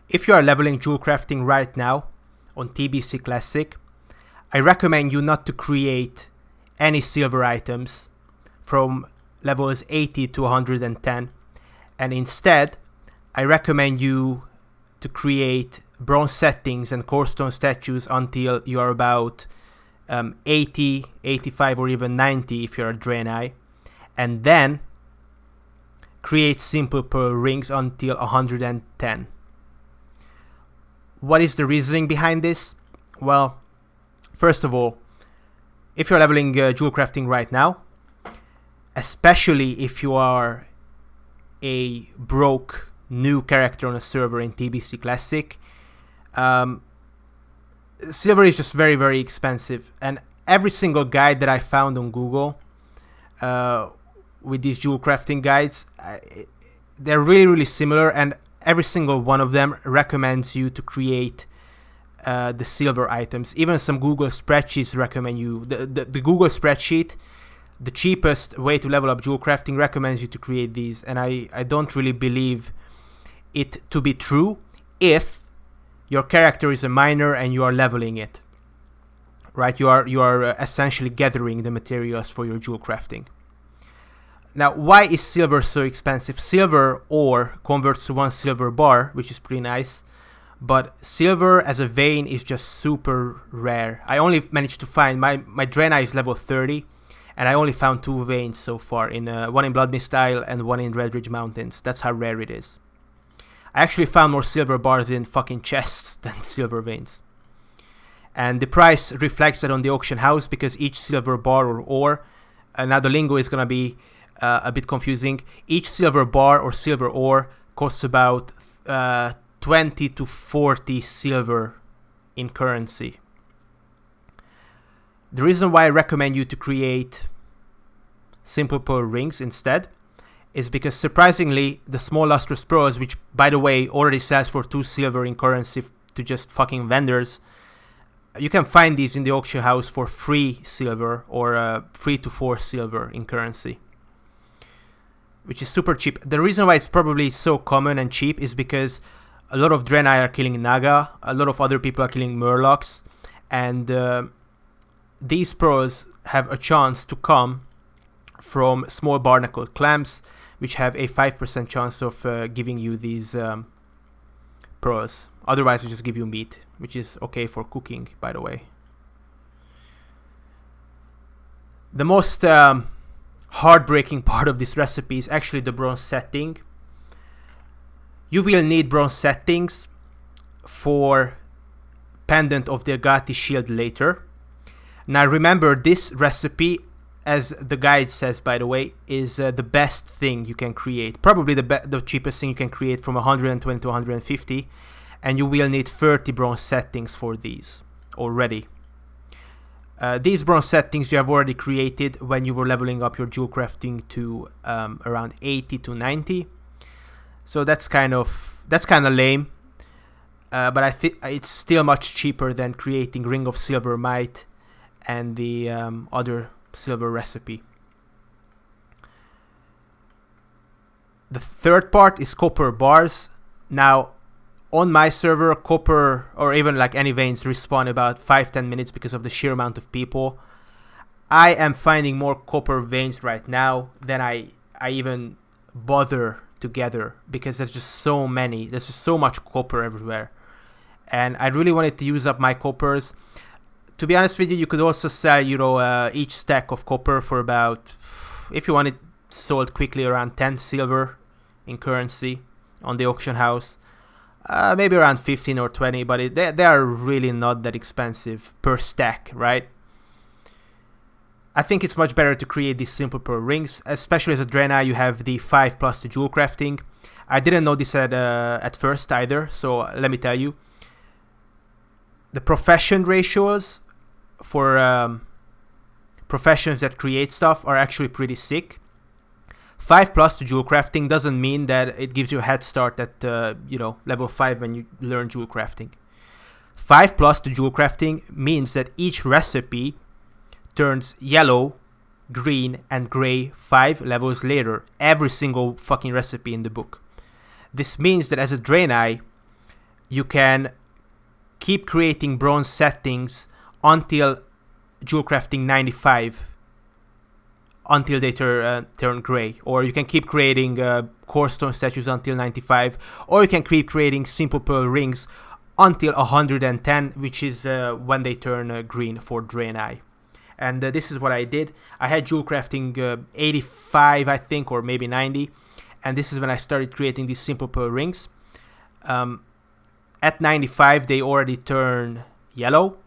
If you are leveling Jewelcrafting right now on TBC Classic, I recommend you not to create any silver items from levels 80 to 110, and instead I recommend you to create bronze settings and core stone statues until you are about 80, 85 or even 90 if you're a Draenei, and then create simple pearl rings until 110. What is the reasoning behind this? Well, first of all, if you're leveling Jewelcrafting right now, especially if you are a broke new character on a server in TBC Classic, silver is just very, very expensive. And every single guide that I found on Google with these Jewelcrafting guides, they're really, really similar, and every single one of them recommends you to create the silver items. Even some Google spreadsheets recommend you. The Google spreadsheet, the cheapest way to level up Jewelcrafting, recommends you to create these. And I don't really believe it to be true if your character is a miner and you are leveling it. Right? You are essentially gathering the materials for your Jewelcrafting. Now, why is silver so expensive? Silver ore converts to 1 silver bar, which is pretty nice, but silver as a vein is just super rare. I only managed to find, my Draenei is level 30, and I only found 2 veins so far, one in Blood Mist Isle and one in Red Ridge Mountains. That's how rare it is. I actually found more silver bars in fucking chests than silver veins. And the price reflects that on the auction house, because each silver bar or ore, now the lingo is gonna be a bit confusing. Each silver bar or silver ore costs about 20 to 40 silver in currency. The reason why I recommend you to create simple pearl rings instead is because, surprisingly, the small lustrous pearls, which by the way already sells for 2 silver in currency to just fucking vendors, you can find these in the auction house for 3 silver or 3 to 4 silver in currency, which is super cheap. The reason why it's probably so common and cheap is because a lot of Draenei are killing Naga, a lot of other people are killing Murlocs, and these pearls have a chance to come from small barnacled clams, which have a 5% chance of giving you these pearls. Otherwise, they just give you meat, which is okay for cooking, by the way. The most heartbreaking part of this recipe is actually the bronze setting. You will need bronze settings for Pendant of the Agati shield later. Now remember, this recipe, as the guide says, by the way, is the best thing you can create. Probably the cheapest thing you can create, from 120 to 150. And you will need 30 bronze settings for these already. These bronze settings you have already created when you were leveling up your Jewelcrafting to around 80 to 90. So that's kind of lame. But I think it's still much cheaper than creating Ring of Silver Might and the other silver recipe. The third part is copper bars. Now, on my server, copper, or even like any veins, respawn about 5-10 minutes because of the sheer amount of people. I am finding more copper veins right now than I even bother to gather, because there's just so many. There's just so much copper everywhere. And I really wanted to use up my coppers. To be honest with you, you could also sell, each stack of copper for about, if you want it sold quickly, around 10 silver in currency on the auction house. Maybe around 15 or 20, but they are really not that expensive per stack, right? I think it's much better to create these simple pearl rings, especially as a Draenei. You have the 5 plus the Jewelcrafting. I didn't know this at first either, so let me tell you. The profession ratios for professions that create stuff are actually pretty sick. 5 plus to Jewelcrafting doesn't mean that it gives you a head start at level 5 when you learn Jewelcrafting. 5 plus to Jewelcrafting means that each recipe turns yellow, green, and gray 5 levels later. Every single fucking recipe in the book. This means that as a Draenei, you can keep creating bronze settings until Jewelcrafting 95, until they turn gray. Or you can keep creating core stone statues until 95, or you can keep creating simple pearl rings until 110, which is when they turn green for drain eye. And this is what I did. I had Jewelcrafting 85, I think, or maybe 90, and this is when I started creating these simple pearl rings. At 95, they already turn yellow.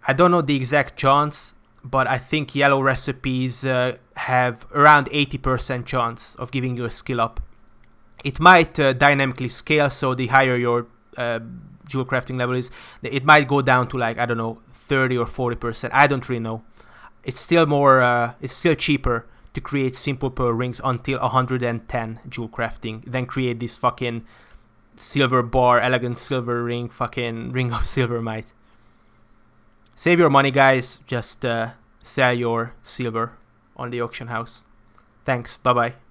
I don't know the exact chance, but I think yellow recipes have around 80% chance of giving you a skill up. It might dynamically scale, so the higher your Jewelcrafting level is, it might go down to like, I don't know, 30 or 40%. I don't really know. It's still more, it's still cheaper to create simple pearl rings until 110 Jewelcrafting than create this fucking silver bar, elegant silver ring, fucking ring of silvermite. Save your money, guys. Just sell your silver on the auction house. Thanks. Bye bye.